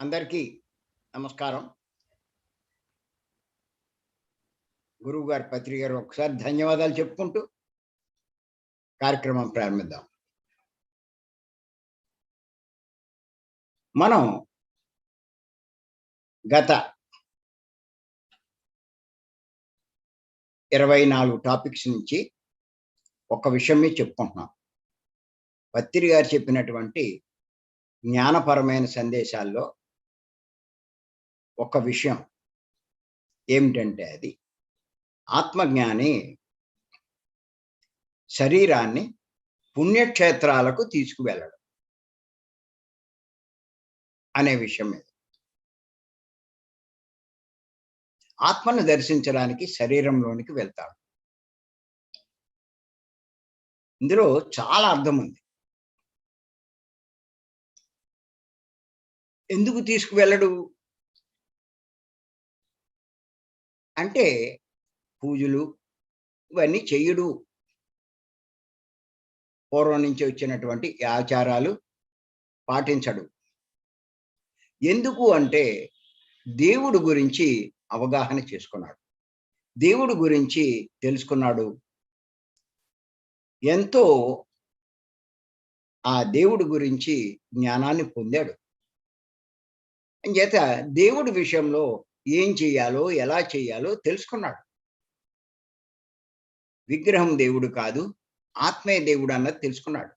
అందరికీ నమస్కారం. గురువుగారు, పత్రి గారు ఒకసారి ధన్యవాదాలు చెప్పుకుంటూ కార్యక్రమం ప్రారంభిద్దాం. మనం గత 24 టాపిక్స్ నుంచి ఒక విషయం మీద చెప్పుకుంటున్నాం. పత్రి గారు చెప్పినటువంటి జ్ఞానపరమైన సందేశాల్లో ఒక విషయం ఏమిటంటే అది ఆత్మజ్ఞాని శరీరాన్ని పుణ్యక్షేత్రాలకు తీసుకువెళ్ళడం అనే విషయం మీద. ఆత్మను దర్శించడానికి శరీరంలోనికి వెళ్తాడు. ఇందులో చాలా అర్థం ఉంది. ఎందుకు తీసుకువెళ్ళడు అంటే పూజలు ఇవన్నీ చెయ్యడు. పూర్వం నుంచి వచ్చినటువంటి ఆచారాలు పాటించడు. ఎందుకు అంటే దేవుడు గురించి అవగాహన చేసుకున్నాడు. దేవుడు గురించి తెలుసుకున్నాడు. ఎంతో ఆ దేవుడి గురించి జ్ఞానాన్ని పొందాడు. అంచేత దేవుడి విషయంలో ఏం చెయ్యాలో, ఎలా చెయ్యాలో తెలుసుకున్నాడు. విగ్రహం దేవుడు కాదు, ఆత్మే దేవుడు అన్నది తెలుసుకున్నాడు.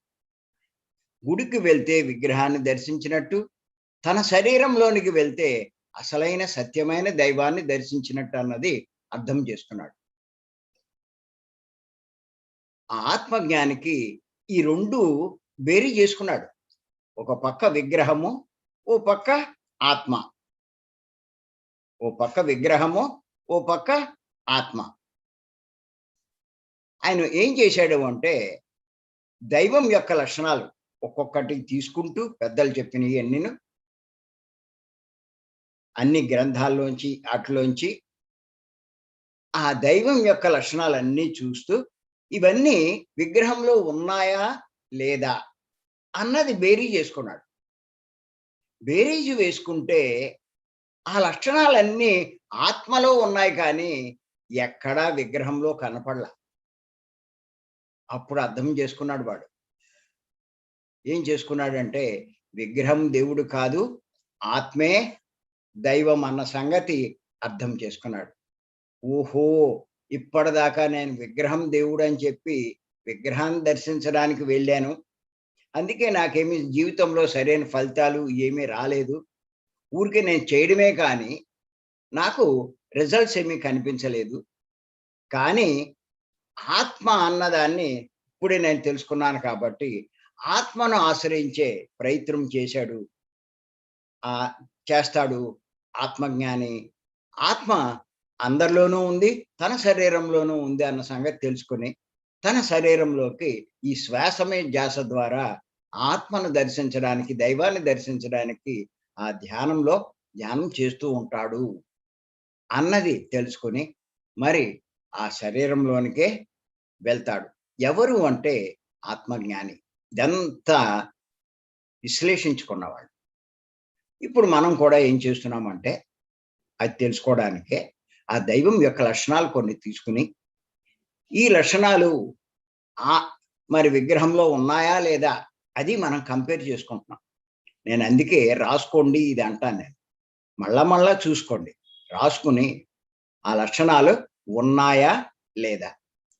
గుడికి వెళ్తే విగ్రహాన్ని దర్శించినట్టు, తన శరీరంలోనికి వెళ్తే అసలైన సత్యమైన దైవాన్ని దర్శించినట్టు అన్నది అర్థం చేసుకున్నాడు. ఆ ఆత్మజ్ఞానికి ఈ రెండు బేరీ చేసుకున్నాడు. ఒక పక్క విగ్రహము, ఓ పక్క ఆత్మ. ఓ పక్క విగ్రహము, ఓ పక్క ఆత్మ. ఆయన ఏం చేశాడు అంటే దైవం యొక్క లక్షణాలు ఒక్కొక్కటి తీసుకుంటూ పెద్దలు చెప్పినవి అన్ని గ్రంథాల్లోంచి వాటిలోంచి ఆ దైవం యొక్క లక్షణాలన్నీ చూస్తూ ఇవన్నీ విగ్రహంలో ఉన్నాయా లేదా అన్నది బేరీ చేసుకున్నాడు. బేరీజు వేసుకుంటే ఆ లక్షణాలన్నీ ఆత్మలో ఉన్నాయి కానీ ఎక్కడా విగ్రహంలో కనపడలా. అప్పుడు అర్థం చేసుకున్నాడు వాడు. ఏం చేసుకున్నాడంటే విగ్రహం దేవుడు కాదు, ఆత్మే దైవం అన్న సంగతి అర్థం చేసుకున్నాడు. ఓహో! ఇప్పటిదాకా నేను విగ్రహం దేవుడు అని చెప్పి విగ్రహాన్ని దర్శించడానికి వెళ్ళాను. అందుకే నాకేమీ జీవితంలో సరైన ఫలితాలు ఏమీ రాలేదు. ఊరికే నేను చేయడమే కానీ నాకు రిజల్ట్స్ ఏమీ కనిపించలేదు. కానీ ఆత్మ అన్నదాన్ని ఇప్పుడే నేను తెలుసుకున్నాను కాబట్టి ఆత్మను ఆశ్రయించే ప్రయత్నం చేశాడు. చేస్తాడు ఆత్మజ్ఞాని. ఆత్మ అందరిలోనూ ఉంది, తన శరీరంలోనూ ఉంది అన్న సంగతి తెలుసుకొని తన శరీరంలోకి ఈ శ్వాసమే ధ్యాస ద్వారా ఆత్మను దర్శించడానికి, దైవాన్ని దర్శించడానికి ఆ ధ్యానం చేస్తూ ఉంటాడు అన్నది తెలుసుకొని మరి ఆ శరీరంలోనికే వెళ్తాడు. ఎవరు అంటే ఆత్మజ్ఞాని. ఇదంతా విశ్లేషించుకున్నవాడు. ఇప్పుడు మనం కూడా ఏం చేస్తున్నామంటే అది తెలుసుకోవడానికే ఆ దైవం యొక్క లక్షణాలు కొన్ని తీసుకుని ఈ లక్షణాలు ఆ మరి విగ్రహంలో ఉన్నాయా లేదా అది మనం కంపేర్ చేసుకుంటున్నాం. నేను అందుకే రాసుకోండి ఇది అంటాను నేను. మళ్ళా చూసుకోండి. రాసుకుని ఆ లక్షణాలు ఉన్నాయా లేదా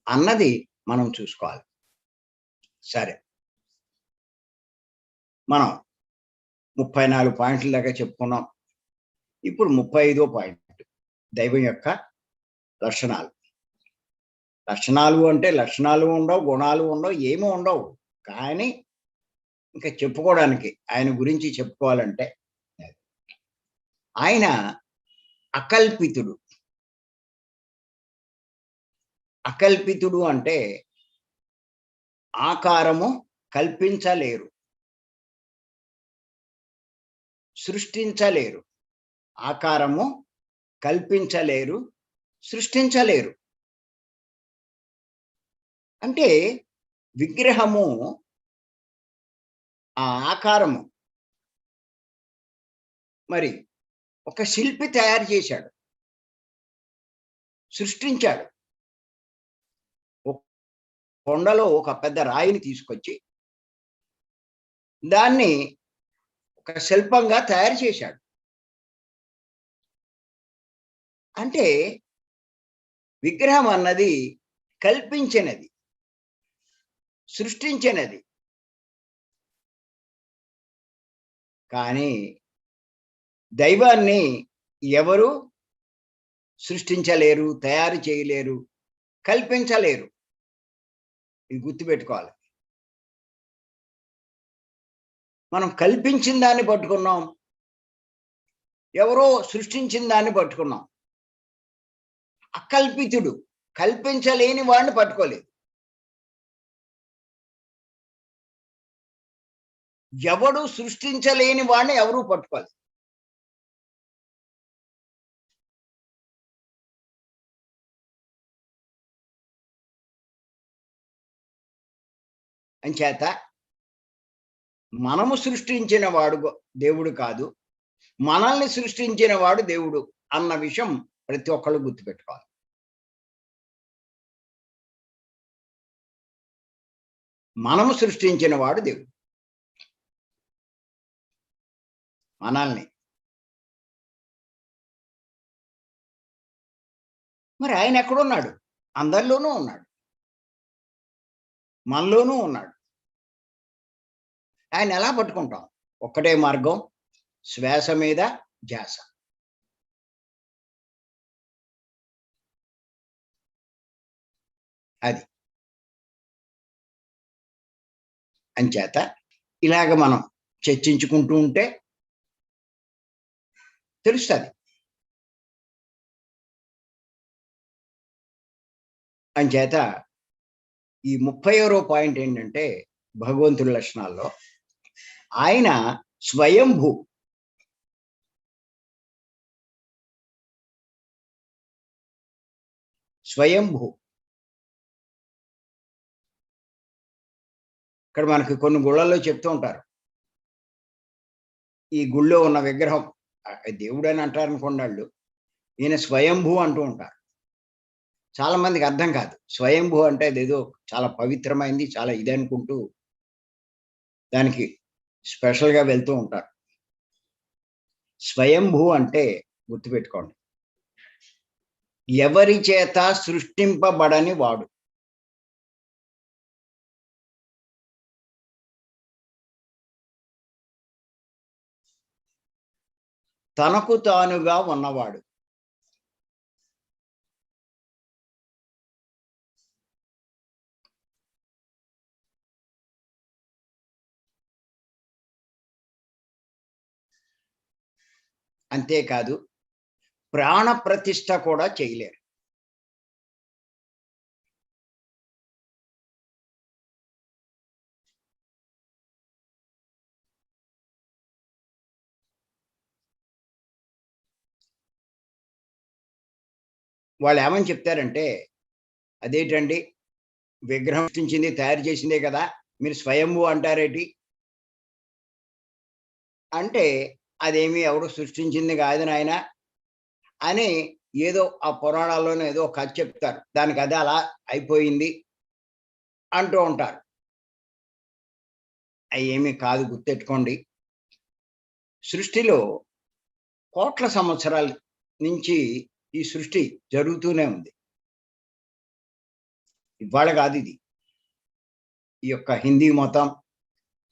అన్నది మనం చూసుకోవాలి. సరే. మనం 34 పాయింట్ల దాకా చెప్పుకున్నాం. ఇప్పుడు 35వ పాయింట్ దైవం యొక్క లక్షణాలు. లక్షణాలు అంటే లక్షణాలు ఉండవు, గుణాలు ఉండవు, ఏమీ ఉండవు. కానీ ఇంకా చెప్పుకోవడానికి ఆయన గురించి చెప్పుకోవాలంటే ఆయన అకల్పితుడు. అకల్పితుడు అంటే ఆకారము కల్పించలేరు, సృష్టించలేరు. ఆకారము కల్పించలేరు, సృష్టించలేరు. అంటే విగ్రహము ఆ ఆకారము మరి ఒక శిల్పి తయారు చేశాడు, సృష్టించాడు. కొండలో ఒక పెద్ద రాయిని తీసుకొచ్చి దాన్ని ఒక శిల్పంగా తయారు చేశాడు. అంటే విగ్రహం అన్నది కల్పించినది, సృష్టించినది. కానీ దైవాన్ని ఎవరు సృష్టించలేరు, తయారు చేయలేరు, కల్పించలేరు. ఇది గుర్తుపెట్టుకోవాలి. మనం కల్పించిన దాన్ని పట్టుకున్నాం, ఎవరో సృష్టించిన దాన్ని పట్టుకున్నాం. అకల్పితుడు, కల్పించలేని వాడిని పట్టుకోలేదు. ఎవడు సృష్టించలేని వాడిని ఎవరూ పట్టుకోలేదు. అంచేత మనము సృష్టించిన వాడు దేవుడు కాదు, మనల్ని సృష్టించిన వాడు దేవుడు అన్న విషయం ప్రతి ఒక్కళ్ళు గుర్తుపెట్టుకోవాలి. మనము సృష్టించిన వాడు దేవుడు, మనల్ని. మరి ఆయన ఎక్కడున్నాడు? అందరిలోనూ ఉన్నాడు, మనలోనూ ఉన్నాడు. ఆయన ఎలా పట్టుకుంటాం? ఒక్కటే మార్గం, శ్వాస మీద ధ్యాస. అది అంచేత ఇలాగ మనం చర్చించుకుంటూ ఉంటే తెలుస్తుంది. అంచేత ఈ 30వ పాయింట్ ఏంటంటే భగవంతుడి లక్షణాల్లో ఆయన స్వయంభూ. స్వయంభూ. ఇక్కడ మనకి కొన్ని గుళ్ళల్లో చెప్తూ ఉంటారు, ఈ గుళ్ళో ఉన్న విగ్రహం దేవుడు అని అంటారు అనుకోండి, వాళ్ళు ఈయన స్వయంభూ అంటూ ఉంటారు. చాలా మందికి అర్థం కాదు. స్వయంభూ అంటే అదేదో చాలా పవిత్రమైంది, చాలా ఇది అనుకుంటూ దానికి స్పెషల్గా వెళ్తూ ఉంటారు. స్వయంభూ అంటే గుర్తుపెట్టుకోండి, ఎవరి చేత సృష్టింపబడని వాడు. తనకు తానుగా ఉన్నవాడు. అంతేకాదు ప్రాణ ప్రతిష్ఠ కూడా చేయలేరు. వాళ్ళు ఏమని చెప్తారంటే, అదేంటండి విగ్రహం సృష్టించింది తయారు చేసిందే కదా, మీరు స్వయంభూ అంటారేటి అంటే, అదేమి ఎవరు సృష్టించింది కాదు నాయన అని ఏదో ఆ పురాణాల్లోనే ఏదో కథ చెప్తారు, దానికి అదే అలా అయిపోయింది అంటూ ఉంటారు. అవి ఏమీ కాదు, గుర్తెట్టుకోండి. సృష్టిలో కోట్ల సంవత్సరాల నుంచి ఈ సృష్టి జరుగుతూనే ఉంది. ఇవాళ కాదు ఇది. ఈ యొక్క హిందీ మతం,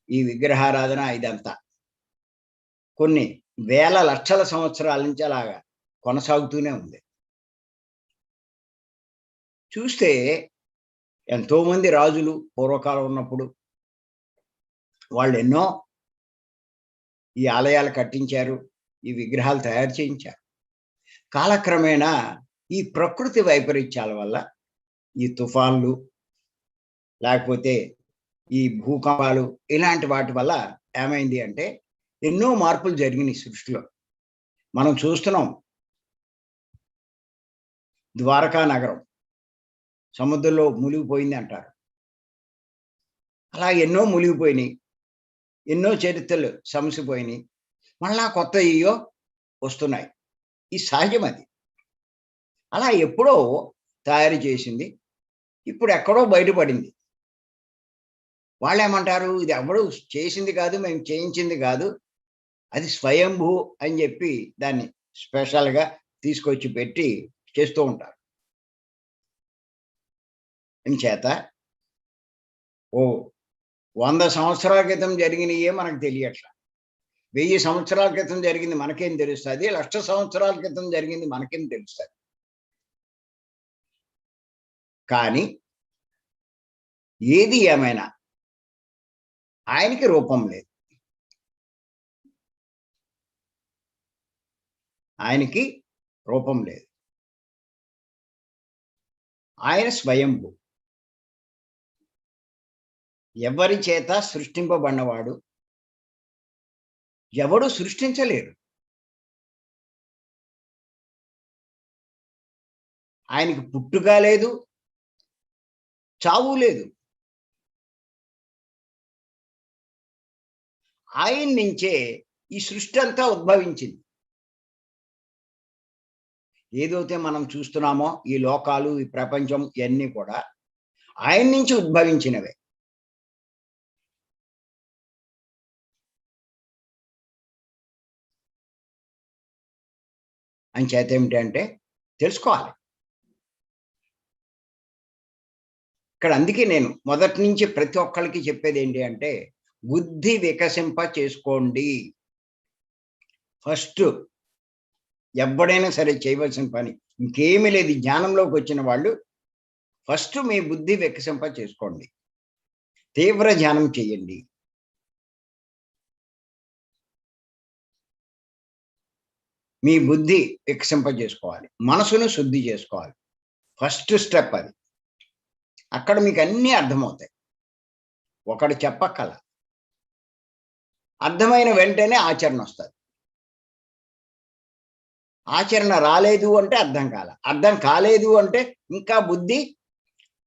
ఈ విగ్రహారాధన ఇదంతా కొన్ని వేల లక్షల సంవత్సరాల నుంచి అలాగా కొనసాగుతూనే ఉంది. చూస్తే ఎంతో మంది రాజులు పూర్వకాలం ఉన్నప్పుడు వాళ్ళు ఎన్నో ఈ ఆలయాలు కట్టించారు, ఈ విగ్రహాలు తయారు చేయించారు. కాలక్రమేణా ఈ ప్రకృతి వైపరీత్యాల వల్ల, ఈ తుఫాన్లు లేకపోతే ఈ భూకంపాలు ఇలాంటి వాటి వల్ల ఏమైంది అంటే ఎన్నో మార్పులు జరిగినాయి సృష్టిలో. మనం చూస్తున్నాం, ద్వారకా నగరం సముద్రంలో మునిగిపోయింది అంటారు. అలా ఎన్నో మునిగిపోయినాయి, ఎన్నో చరిత్రలు సమసిపోయినాయి. మళ్ళా కొత్త అయ్యో వస్తున్నాయి. ఈ సహజం అది. అలా ఎప్పుడో తయారు చేసింది ఇప్పుడు ఎక్కడో బయటపడింది. వాళ్ళేమంటారు, ఇది ఎవడు చేసింది కాదు, మేము చేయించింది కాదు, అది స్వయంభూ అని చెప్పి దాన్ని స్పెషల్‌గా తీసుకొచ్చి పెట్టి చేస్తూ ఉంటారు. ఇంచేత ఓహ్! 100 సంవత్సరాల క్రితం జరిగినయే మనకు తెలియట్ల. 1000 సంవత్సరాల క్రితం జరిగింది మనకేం తెలుస్తది? 1,00,000 సంవత్సరాల క్రితం జరిగింది మనకేం తెలుస్తది? కానీ ఏది ఏమైనా ఆయనకి రూపం లేదు. ఆయనకి రూపం లేదు. ఆయన స్వయంభూ. ఎవరి చేత సృష్టింపబడినవాడు. ఎవడు సృష్టించలేరు. ఆయనకి పుట్టుక లేదు, చావు లేదు. ఆయన నుంచే ఈ సృష్టి అంతా ఉద్భవించింది. ఏదైతే మనం చూస్తున్నామో ఈ లోకాలు, ఈ ప్రపంచం ఇయన్నీ కూడా ఆయన నుంచి ఉద్భవించినవే. అంచేత ఏమిటంటే తెలుసుకోవాలి. ఇక్కడ అందుకే నేను మొదటి నుంచి ప్రతి ఒక్కళ్ళకి చెప్పేదేంటి అంటే, బుద్ధి వికసింప చేసుకోండి. ఫస్ట్ ఎవ్వడైనా సరే చేయవలసిన పని. ఇంకేమీ లేదు. ఈ జ్ఞానంలోకి వచ్చిన వాళ్ళు ఫస్ట్ మీ బుద్ధి వికసింప చేసుకోండి. తీవ్ర ధ్యానం చేయండి. మీ బుద్ధి వికసింపజేసుకోవాలి. మనసును శుద్ధి చేసుకోవాలి. ఫస్ట్ స్టెప్ అది. అక్కడ మీకు అన్నీ అర్థమవుతాయి. ఒకడు చెప్పక్కల. అర్థమైన వెంటనే ఆచరణ వస్తది. ఆచరణ రాలేదు అంటే అర్థం కాల. అర్థం కాలేదు అంటే ఇంకా బుద్ధి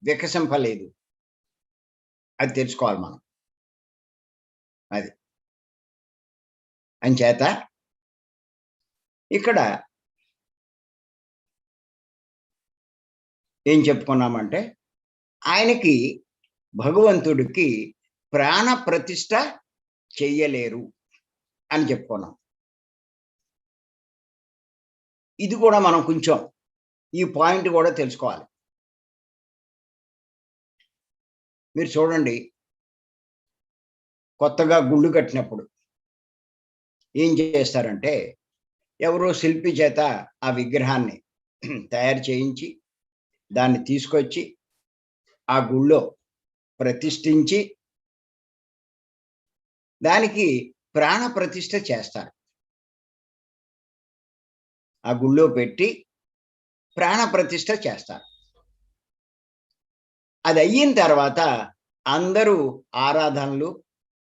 వికసింపలేదు. అది తెలుసుకోవాలి మనం. అది. అంచేత ఇక్కడ ఏం చెప్పుకున్నామంటే, ఆయనకి భగవంతుడికి ప్రాణ ప్రతిష్ఠ చెయ్యలేరు అని చెప్పుకున్నాం. ఇది కూడా మనం కొంచెం ఈ పాయింట్ కూడా తెలుసుకోవాలి. మీరు చూడండి, కొత్తగా గుళ్ళు కట్టినప్పుడు ఏం చేస్తారంటే, ఎవరో శిల్పి చేత ఆ విగ్రహాన్ని తయారు చేయించి, దాన్ని తీసుకొచ్చి ఆ గుళ్ళో ప్రతిష్ఠించి, దానికి ప్రాణ ప్రతిష్ఠ చేస్తారు. ఆ గుళ్ళో పెట్టి ప్రాణ ప్రతిష్ఠ చేస్తారు. అది అయిన తర్వాత అందరూ ఆరాధనలు,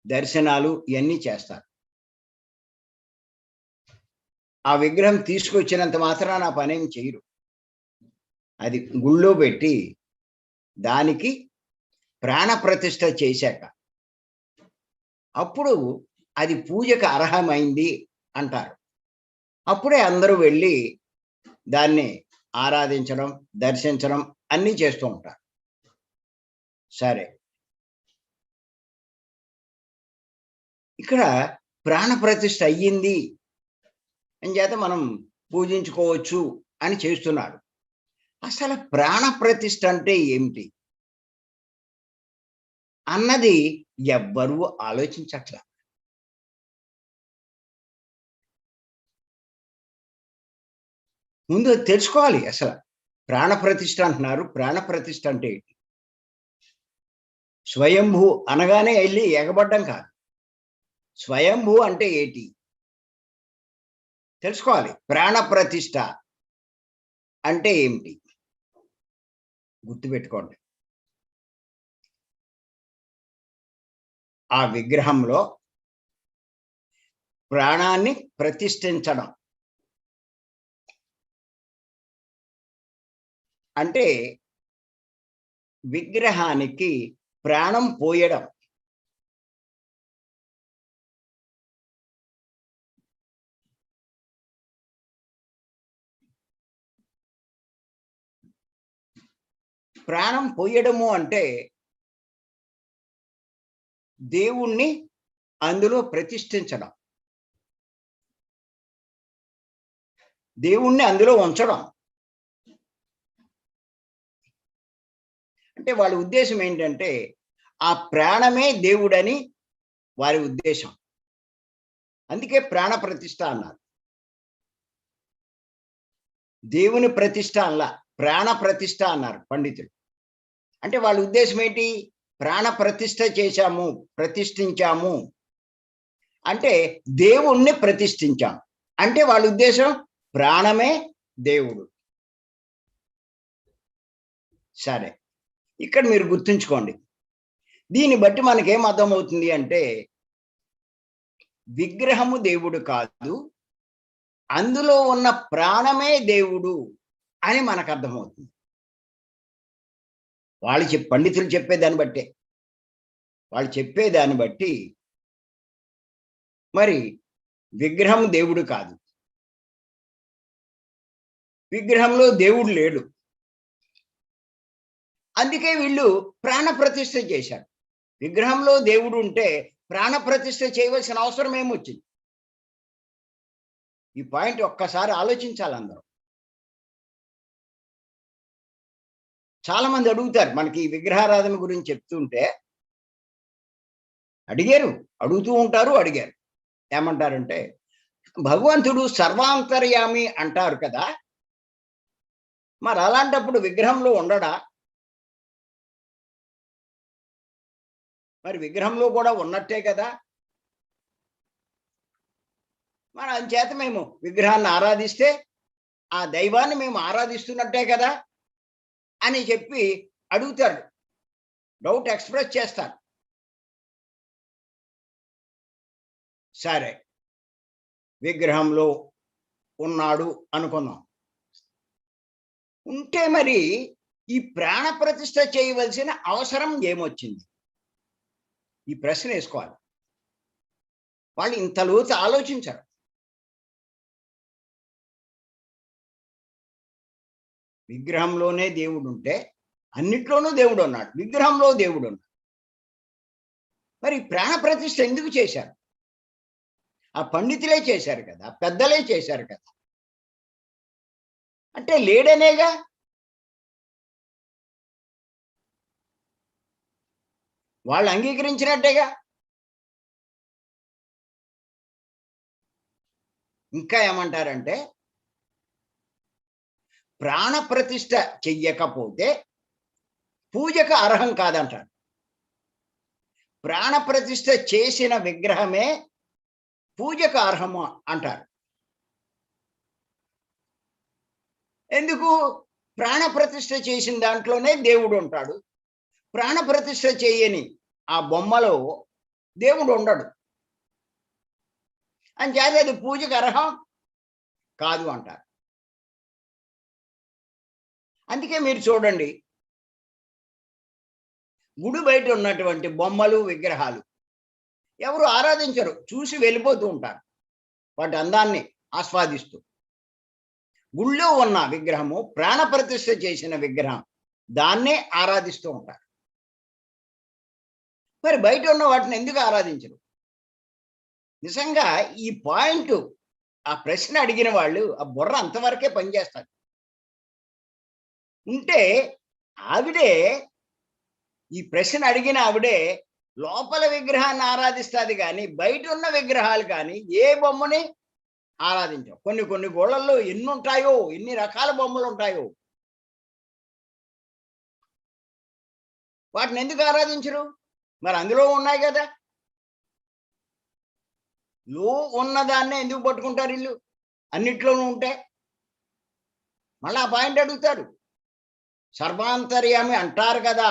దర్శనాలు ఇయన్నీ చేస్తారు. ఆ విగ్రహం తీసుకొచ్చినంత మాత్రాన ఆ పనేం చెయ్యరు. అది గుళ్ళో పెట్టి దానికి ప్రాణ ప్రతిష్ఠ చేశాక అప్పుడు అది పూజకు అర్హమైంది అంటారు. అప్పుడే అందరూ వెళ్ళి దాన్ని ఆరాధించడం, దర్శించడం అన్నీ చేస్తూ ఉంటారు. సరే. ఇక్కడ ప్రాణ ప్రతిష్ఠ అయ్యింది అంచేత మనం పూజించుకోవచ్చు అని చేస్తున్నారు. అసలు ప్రాణ ప్రతిష్ఠ అంటే ఏమిటి? అన్నది ఎవ్వరూ ఆలోచించట్ల. ముందు అది తెలుసుకోవాలి అసల. ప్రాణ ప్రతిష్ఠ అంటున్నారు. ప్రాణ ప్రతిష్ఠ అంటే ఏంటి? స్వయంభూ అనగానే ఎళ్లి ఎగబడ్డం కాదు. స్వయంభూ అంటే ఏటి? తెలుసుకోవాలి. ప్రాణ ప్రతిష్ఠ అంటే ఏమిటి? గుర్తుపెట్టుకోండి. ఆ విగ్రహంలో ప్రాణాన్ని ప్రతిష్ఠించడం. అంటే విగ్రహానికి ప్రాణం పోయడం. ప్రాణం పోయడము అంటే దేవుణ్ణి అందులో ప్రతిష్ఠించడం, దేవుణ్ణి అందులో ఉంచడం. అంటే వాళ్ళ ఉద్దేశం ఏంటంటే ఆ ప్రాణమే దేవుడని వారి ఉద్దేశం. అందుకే ప్రాణ ప్రతిష్ఠ అన్నారు. దేవుని ప్రతిష్ఠ అలా, ప్రాణ ప్రతిష్ఠ అన్నారు పండితులు. అంటే వాళ్ళ ఉద్దేశం ఏంటి? ప్రాణ ప్రతిష్ఠ చేశాము, ప్రతిష్ఠించాము అంటే దేవుణ్ణి ప్రతిష్ఠించాం. అంటే వాళ్ళ ఉద్దేశం ప్రాణమే దేవుడు. సరే, ఇక్కడ మీరు గుర్తుంచుకోండి. దీన్ని బట్టి మనకేం అర్థమవుతుంది అంటే విగ్రహము దేవుడు కాదు, అందులో ఉన్న ప్రాణమే దేవుడు అని మనకు అర్థమవుతుంది. పండితులు చెప్పేదాన్ని బట్టే, వాళ్ళు చెప్పేదాన్ని బట్టి మరి విగ్రహం దేవుడు కాదు, విగ్రహంలో దేవుడు లేడు. అందుకే వీళ్ళు ప్రాణ ప్రతిష్ఠ చేశారు. విగ్రహంలో దేవుడు ఉంటే ప్రాణ ప్రతిష్ఠ చేయవలసిన అవసరం ఏమొచ్చింది? ఈ పాయింట్ ఒక్కసారి ఆలోచించాలి అందరూ. చాలా మంది అడుగుతారు, మనకి ఈ విగ్రహారాధన గురించి చెప్తుంటే అడుగుతూ ఉంటారు. అడిగారు ఏమంటారంటే, భగవంతుడు సర్వాంతర్యామి అంటారు కదా, మరి అలాంటప్పుడు విగ్రహంలో ఉండడా? మరి విగ్రహంలో కూడా ఉన్నట్టే కదా, మరి అంచేత మేము విగ్రహాన్ని ఆరాధిస్తే ఆ దైవాన్ని మేము ఆరాధిస్తున్నట్టే కదా అని చెప్పి అడుగుతాడు, డౌట్ ఎక్స్ప్రెస్ చేస్తాడు. సరే, విగ్రహంలో ఉన్నాడు అనుకుందాం. ఉంటే మరి ఈ ప్రాణ ప్రతిష్ఠ చేయవలసిన అవసరం ఏమొచ్చింది? ఈ ప్రశ్న వేసుకోవాలి. వాళ్ళు ఇంత లోతు ఆలోచించరు. విగ్రహంలోనే దేవుడు ఉంటే అన్నిట్లోనూ దేవుడు ఉన్నాడు, విగ్రహంలో దేవుడు ఉన్నాడు. మరి ప్రాణ ప్రతిష్ఠ ఎందుకు చేశారు? ఆ పండితులే చేశారు కదా, పెద్దలే చేశారు కదా. అంటే లేడనేగా. వాళ్ళు అంగీకరించినట్టేగా. ఇంకా ఏమంటారంటే ప్రాణ ప్రతిష్ఠ చెయ్యకపోతే పూజకు అర్హం కాదంటారు. ప్రాణ ప్రతిష్ఠ చేసిన విగ్రహమే పూజకు అర్హము అంటారు. ఎందుకు? ప్రాణ ప్రతిష్ఠ చేసిన దాంట్లోనే దేవుడు ఉంటాడు. ప్రాణ ప్రతిష్ఠ చేయని ఆ బొమ్మలో దేవుడు ఉండడు. అంచేత అది పూజకు అర్హం కాదు అంటారు. అందుకే మీరు చూడండి, గుడి బయట ఉన్నటువంటి బొమ్మలు, విగ్రహాలు ఎవరు ఆరాధించరు, చూసి వెళ్ళిపోతూ ఉంటారు వాటి అందాన్ని ఆస్వాదిస్తూ. గుళ్ళో ఉన్న విగ్రహము ప్రాణ ప్రతిష్ఠ చేసిన విగ్రహం, దాన్నే ఆరాధిస్తూ ఉంటారు. మరి బయట ఉన్న వాటిని ఎందుకు ఆరాధించరు? నిజంగా ఈ పాయింట్, ఆ ప్రశ్న అడిగిన వాళ్ళు ఆ బుర్ర అంతవరకే పనిచేస్తారు. ఉంటే ఆవిడే, ఈ ప్రశ్న అడిగిన ఆవిడే లోపల విగ్రహాన్ని ఆరాధిస్తుంది కానీ బయట ఉన్న విగ్రహాలు కానీ ఏ బొమ్మని ఆరాధించవు. కొన్ని గోళ్ళల్లో ఎన్ని ఉంటాయో, ఎన్ని రకాల బొమ్మలు ఉంటాయో, వాటిని ఎందుకు ఆరాధించరు? మరి అందులో ఉన్నాయి కదా. లో ఉన్నదాన్నే ఎందుకు పట్టుకుంటారు వీళ్ళు? అన్నిట్లోనూ ఉంటే మళ్ళీ ఆ పాయింట్ అడుగుతారు. సర్వాంతర్యామి అంటారు కదా.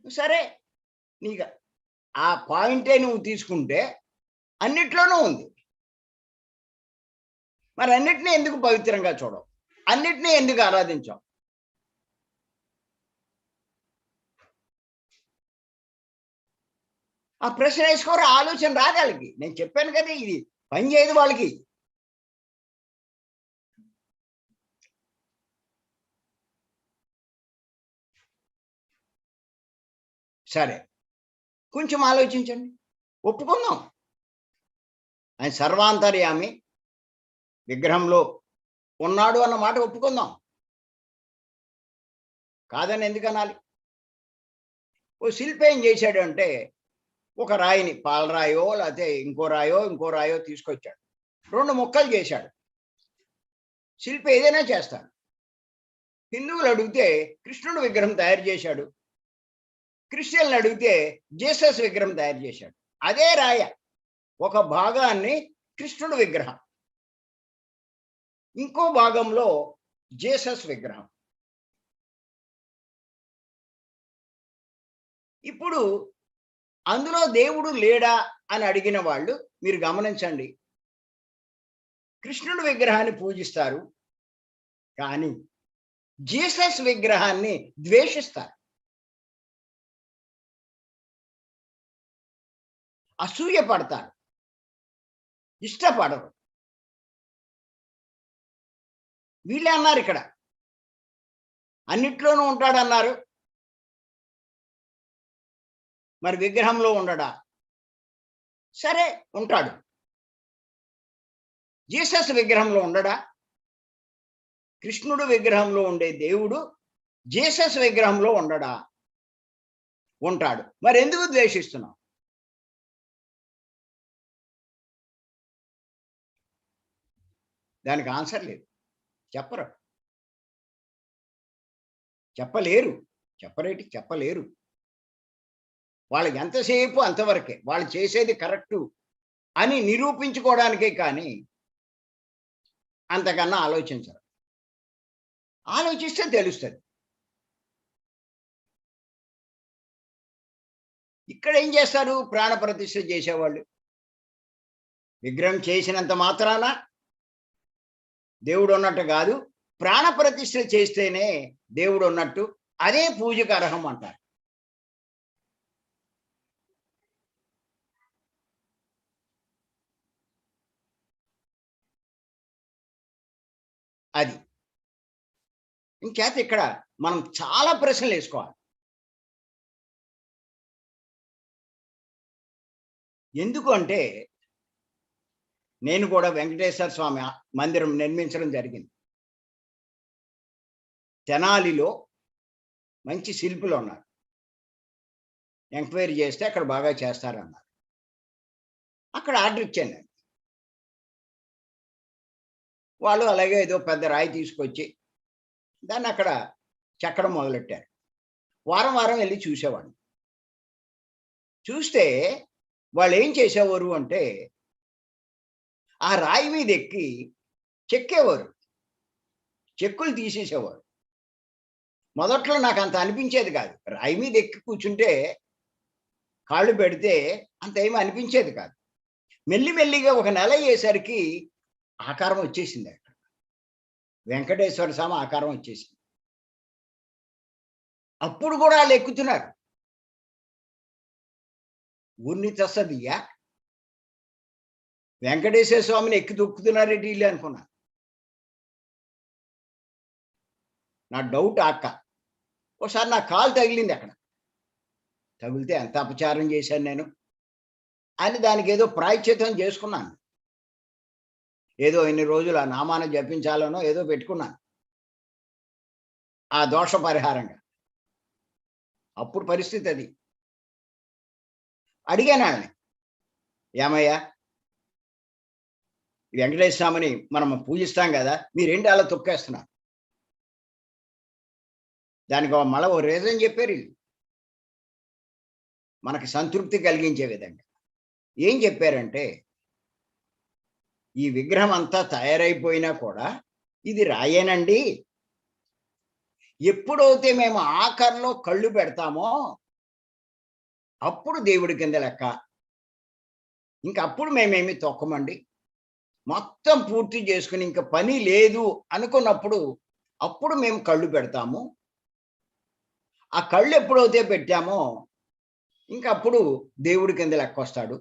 సరే, నీకు ఆ పాయింటే నువ్వు తీసుకుంటే అన్నిట్లోనూ ఉంది. మరి అన్నిటినీ ఎందుకు పవిత్రంగా చూడవు? అన్నిటినీ ఎందుకు ఆరాధించావు? ఆ ప్రశ్న వేసుకోరు, ఆలోచన రాదు వాళ్ళకి. నేను చెప్పాను కదా, ఇది పని చేయదు వాళ్ళకి. సరే, కొంచెం ఆలోచించండి, ఒప్పుకుందాం. ఆయన సర్వాంతర్యామి, విగ్రహంలో ఉన్నాడు అన్న మాట ఒప్పుకుందాం. కాదని ఎందుకు అనాలి? ఓ శిల్పి ఏం చేశాడు అంటే, ఒక రాయిని, పాలరాయో లేకపోతే ఇంకో రాయో తీసుకొచ్చాడు. 2 ముక్కలు చేశాడు. శిల్పి ఏదైనా చేస్తాడు. హిందువులు అడిగితే కృష్ణుడు విగ్రహం తయారు చేశాడు. క్రిస్టియన్లు అడిగితే జీసస్ విగ్రహం తయారు చేశాడు. అదే రాయ, ఒక భాగాన్ని కృష్ణుడు విగ్రహం, ఇంకో భాగంలో జీసస్ విగ్రహం. ఇప్పుడు అందులో దేవుడు లేడా అని అడిగిన వాళ్ళు మీరు గమనించండి, కృష్ణుడు విగ్రహాన్ని పూజిస్తారు, కానీ జీసస్ విగ్రహాన్ని ద్వేషిస్తారు, అసూయ పడతారు, ఇష్టపడరు. వీళ్ళే అన్నారు ఇక్కడ, అన్నిట్లోనూ ఉంటాడన్నారు, మరి విగ్రహంలో ఉండడా? సరే, ఉంటాడు. జీసస్ విగ్రహంలో ఉండడా? కృష్ణుడు విగ్రహంలో ఉండే దేవుడు జీసస్ విగ్రహంలో ఉండడా? ఉంటాడు. మరి ఎందుకు ద్వేషిస్తున్నాం? దానికి ఆన్సర్ లేదు, చెప్పరు, చెప్పలేరు. చెప్పలేరు. వాళ్ళకి ఎంతసేపు అంతవరకే, వాళ్ళు చేసేది కరెక్టు అని నిరూపించుకోవడానికే కానీ అంతకన్నా ఆలోచించరు. ఆలోచిస్తే తెలుస్తుంది. ఇక్కడ ఏం చేస్తారు? ప్రాణ ప్రతిష్ఠ చేసేవాళ్ళు విగ్రహం చేసినంత మాత్రాన దేవుడు ఉన్నట్టు కాదు, ప్రాణ ప్రతిష్ఠ చేస్తేనే దేవుడు ఉన్నట్టు, అదే పూజకు అర్హం అంటారు. అది ఇంకేత ఇక్కడ మనం చాలా ప్రశ్నలు వేసుకోవాలి. ఎందుకు అంటే, నేను కూడా వెంకటేశ్వర స్వామి మందిరం నిర్మించడం జరిగింది. తెనాలిలో మంచి శిల్పులు ఉన్నారు, ఎంక్వైరీ చేస్తే అక్కడ బాగా చేస్తారన్నారు. అక్కడ ఆర్డర్ ఇచ్చాను నేను. వాళ్ళు అలాగే ఏదో పెద్ద రాయి తీసుకొచ్చి దాన్ని అక్కడ చెక్కడం మొదలెట్టారు. వారం వారం వెళ్ళి చూసేవాడిని. చూస్తే వాళ్ళు ఏం చేసేవారు అంటే, ఆ రాయి మీద ఎక్కి చెక్కేవారు, చెక్కులు తీసేసేవారు. మొదట్లో నాకు అంత అనిపించేది కాదు. రాయి మీద ఎక్కి కూర్చుంటే కాళ్ళు పెడితే అంత ఏమీ అనిపించేది కాదు. మెల్లిమెల్లిగా ఒక నెల అయ్యేసరికి ఆకారం వచ్చేసింది. అక్కడ వెంకటేశ్వర స్వామి ఆకారం వచ్చేసింది. అప్పుడు కూడా వాళ్ళు ఎక్కుతున్నారు. ఊరిని తస్తదియ్యా, వెంకటేశ్వర స్వామిని ఎక్కి తొక్కుతున్నారేంటి వీళ్ళు అనుకున్నా. నా డౌట్ అక్క. ఒకసారి నా కాలు తగిలింది అక్కడ. తగిలితే ఎంత అపచారం చేశాను నేను అని దానికి ఏదో ప్రాయశ్చిత్తం చేసుకున్నాను. ఏదో ఇన్ని రోజులు ఆ నామాన్ని జపించాలనో ఏదో పెట్టుకున్నాను, ఆ దోష పరిహారంగా. అప్పుడు పరిస్థితి అది. అడిగాను వాళ్ళని, ఏమయ్యా, వెంకటేశ్వర స్వామిని మనం పూజిస్తాం కదా, మీరేంటి అలా తొక్కేస్తున్నారు? దానికి మళ్ళీ ఓ రీజన్ చెప్పారు వీళ్ళు, మనకి సంతృప్తి కలిగించే విధంగా. ఏం చెప్పారంటే, ఈ విగ్రహం అంతా తయారైపోయినా కూడా ఇది రాయేనండి, ఎప్పుడైతే మేము ఆఖరిలో కళ్ళు పెడతామో అప్పుడు దేవుడి కింద లెక్క, ఇంకప్పుడు మేమేమి తొక్కమండి. మొత్తం పూర్తి చేసుకుని ఇంక పని లేదు అనుకున్నప్పుడు అప్పుడు మేము కళ్ళు పెడతాము. ఆ కళ్ళు ఎప్పుడైతే పెట్టామో ఇంకప్పుడు దేవుడి కింద లెక్క వస్తాడు,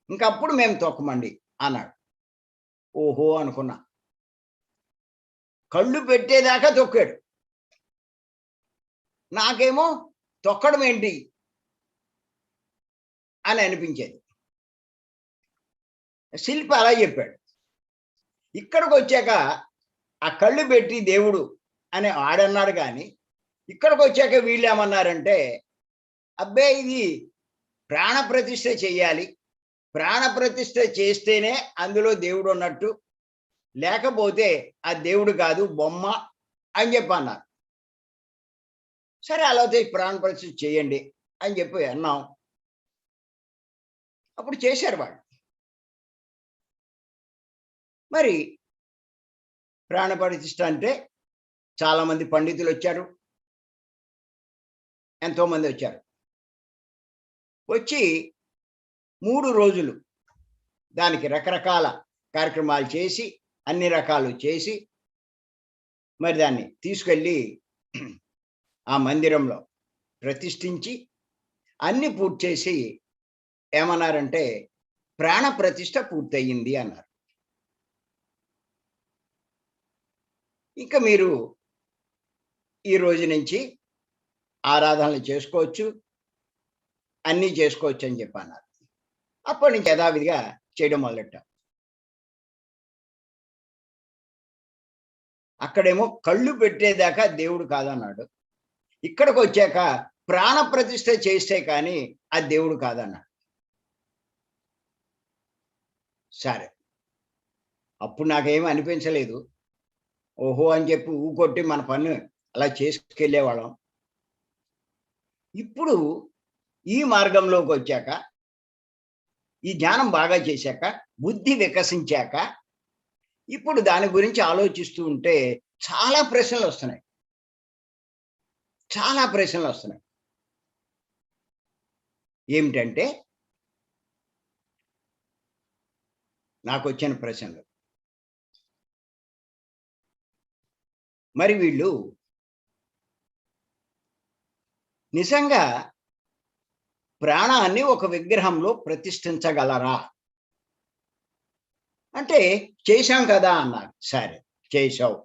ఇంకప్పుడు మేము తొక్కమండి అన్నాడు. ఓహో అనుకున్నా. కళ్ళు పెట్టేదాకా తొక్కాడు. నాకేమో తొక్కడం ఏంటి అని అనిపించేది. శిల్పి అలా చెప్పాడు. ఇక్కడికి వచ్చాక ఆ కళ్ళు పెట్టి దేవుడు అని ఆడన్నాడు కానీ, ఇక్కడికి వచ్చాక వీళ్ళు ఏమన్నారంటే, అబ్బే ఇది ప్రాణ ప్రతిష్ఠ చెయ్యాలి, ప్రాణ ప్రతిష్ఠ చేస్తేనే అందులో దేవుడు ఉన్నట్టు, లేకపోతే ఆ దేవుడు కాదు బొమ్మ అని చెప్పి అన్నారు. సరే అలా అయితే ప్రాణ ప్రతిష్ఠ చేయండి అని చెప్పి అన్నాం. అప్పుడు చేశారు వాళ్ళు. మరి ప్రాణ ప్రతిష్ఠ అంటే చాలామంది పండితులు వచ్చారు, ఎంతోమంది వచ్చారు. వచ్చి 3 రోజులు దానికి రకరకాల కార్యక్రమాలు చేసి, అన్ని రకాలు చేసి, మరి దాన్ని తీసుకెళ్ళి ఆ మందిరంలో ప్రతిష్ఠించి అన్ని పూర్తి చేసి ఏమన్నారంటే, ప్రాణ ప్రతిష్ఠ పూర్తయింది అన్నారు. ఇక మీరు ఈ రోజు నుంచి ఆరాధనలు చేసుకోవచ్చు, అన్నీ చేసుకోవచ్చు అని చెప్పి అన్నారు. అప్పటి నుంచి యథావిధిగా చేయడం మొదలెట్టాం. అక్కడేమో కళ్ళు పెట్టేదాకా దేవుడు కాదన్నాడు. ఇక్కడికి వచ్చాక ప్రాణ ప్రతిష్ఠ చేస్తే కానీ ఆ దేవుడు కాదన్నాడు. సరే, అప్పుడు నాకేమీ అనిపించలేదు. ఓహో అని చెప్పి ఊకొట్టి మన పని అలా చేసుకెళ్ళేవాళ్ళం. ఇప్పుడు ఈ మార్గంలోకి వచ్చాక, ఈ జ్ఞానం బాగా చేశాక, బుద్ధి వికసించాక, ఇప్పుడు దాని గురించి ఆలోచిస్తూ ఉంటే చాలా ప్రశ్నలు వస్తున్నాయి. చాలా ప్రశ్నలు వస్తున్నాయి. ఏమిటంటే, నాకొచ్చిన ప్రశ్నలు, మరి వీళ్ళు నిజంగా ప్రాణాన్ని ఒక విగ్రహంలో ప్రతిష్ఠించగలరా అంటే, చేశాం కదా అన్నారు. సరే చేశావు,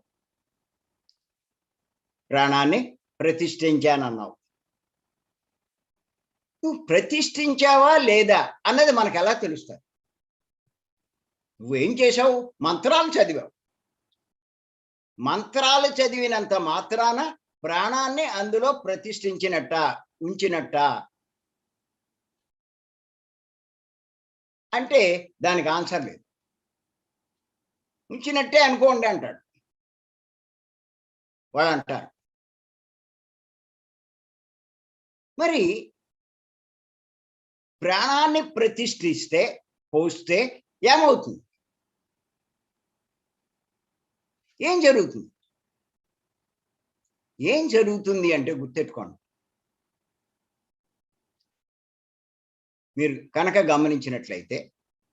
ప్రాణాన్ని ప్రతిష్ఠించానన్నావు. నువ్వు ప్రతిష్ఠించావా లేదా అన్నది మనకు ఎలా తెలుస్తుంది? నువ్వేం చేశావు? మంత్రాలు చదివావు. మంత్రాలు చదివినంత మాత్రాన ప్రాణాన్ని అందులో ప్రతిష్ఠించినట్ట, ఉంచినట్ట అంటే దానికి ఆన్సర్ లేదు. ఉంచినట్టే అనుకోండి అంటాడు వాడు అంటారు. మరి ప్రాణాన్ని ప్రతిష్ఠిస్తే, పోస్తే ఏమవుతుంది? ఏం జరుగుతుంది? ఏం జరుగుతుంది అంటే గుర్తెట్టుకోండి. మీరు కనుక గమనించినట్లయితే,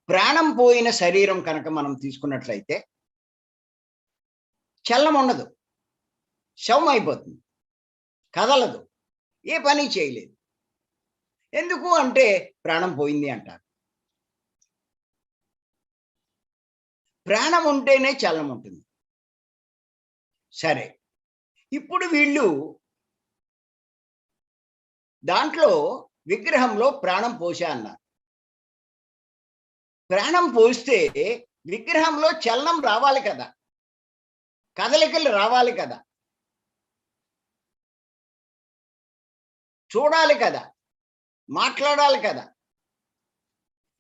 ప్రాణం పోయిన శరీరం కనుక మనం తీసుకున్నట్లయితే చలనం ఉండదు, శవం అయిపోతుంది, కదలదు, ఏ పని చేయలేదు. ఎందుకు అంటే ప్రాణం పోయింది అంటారు. ప్రాణం ఉంటేనే చలనం ఉంటుంది. సరే, ఇప్పుడు వీళ్ళు దాంట్లో విగ్రహంలో ప్రాణం పోసా అన్నారు. ప్రాణం పోస్తే విగ్రహంలో చలనం రావాలి కదా, కదలికలు రావాలి కదా, చూడాలి కదా, మాట్లాడాలి కదా,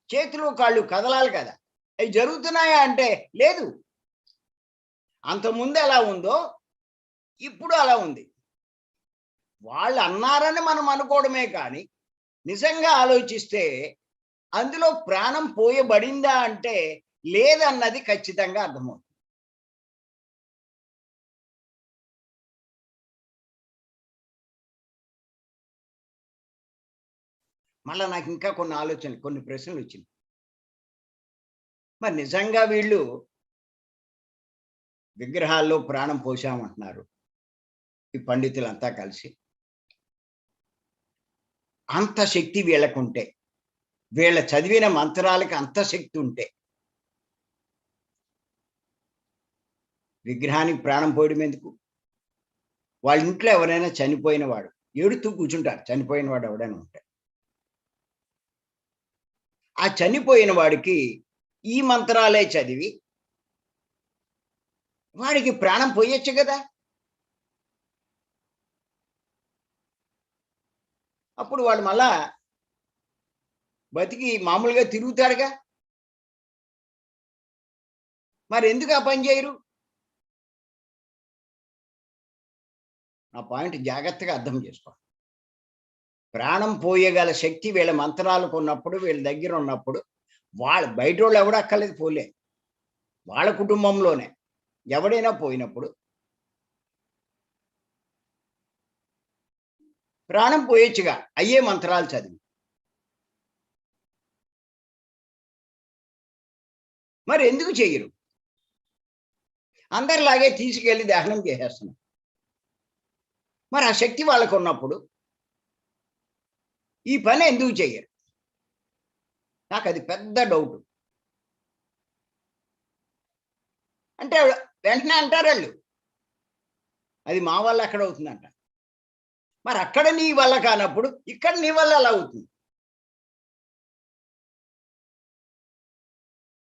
చేతులు కాళ్ళు కదలాలి కదా. అవి జరుగుతున్నాయా అంటే లేదు. అంతకుముందు ఎలా ఉందో ఇప్పుడు అలా ఉంది. వాళ్ళు అన్నారని మనం అనుకోవడమే కానీ, నిజంగా ఆలోచిస్తే అందులో ప్రాణం పోయబడిందా అంటే లేదన్నది ఖచ్చితంగా అర్థమవుతుంది. మళ్ళా నాకు ఇంకా కొన్ని ఆలోచనలు, కొన్ని ప్రశ్నలు వచ్చినాయి. మరి నిజంగా వీళ్ళు విగ్రహాల్లో ప్రాణం పోసామంటున్నారు ఈ పండితులంతా కలిసి. అంత శక్తి వీళ్ళకుంటే, వీళ్ళ చదివిన మంత్రాలకి అంత శక్తి ఉంటే, విగ్రహానికి ప్రాణం పోయడం ఎందుకు? వాళ్ళ ఇంట్లో ఎవరైనా చనిపోయిన వాడు ఏడుతూ కూర్చుంటారు చనిపోయిన వాడు ఎవడైనా ఉంటే. ఆ చనిపోయిన వాడికి ఈ మంత్రాలే చదివి వాడికి ప్రాణం పోయొచ్చు కదా. అప్పుడు వాడు మళ్ళా బతికి మామూలుగా తిరుగుతాడుగా. మరి ఎందుకు ఆ పని చేయరు? ఆ పాయింట్ జాగ్రత్తగా అర్థం చేసుకో. ప్రాణం పోయగల శక్తి వీళ్ళ మంత్రాలకు ఉన్నప్పుడు, వీళ్ళ దగ్గర ఉన్నప్పుడు, వాళ్ళ బయటోళ్ళు ఎవడు అక్కర్లేదు పోలే. వాళ్ళ కుటుంబంలోనే ఎవడైనా పోయినప్పుడు ప్రాణం పోయొచ్చుగా అయ్యే మంత్రాలు చదివి. మరి ఎందుకు చెయ్యరు? అందరిలాగే తీసుకెళ్లి దహనం చేసేస్తున్నారు. మరి ఆ శక్తి వాళ్ళకు ఉన్నప్పుడు ఈ పని ఎందుకు చెయ్యరు? నాకు అది పెద్ద డౌట్. అంటే వెంటనే అంటారు వాళ్ళు, అది మా వల్ల ఎక్కడ అవుతుందంట. మరి అక్కడ నీ వల్ల కానప్పుడు ఇక్కడ నీ వల్ల ఎలా అవుతుంది?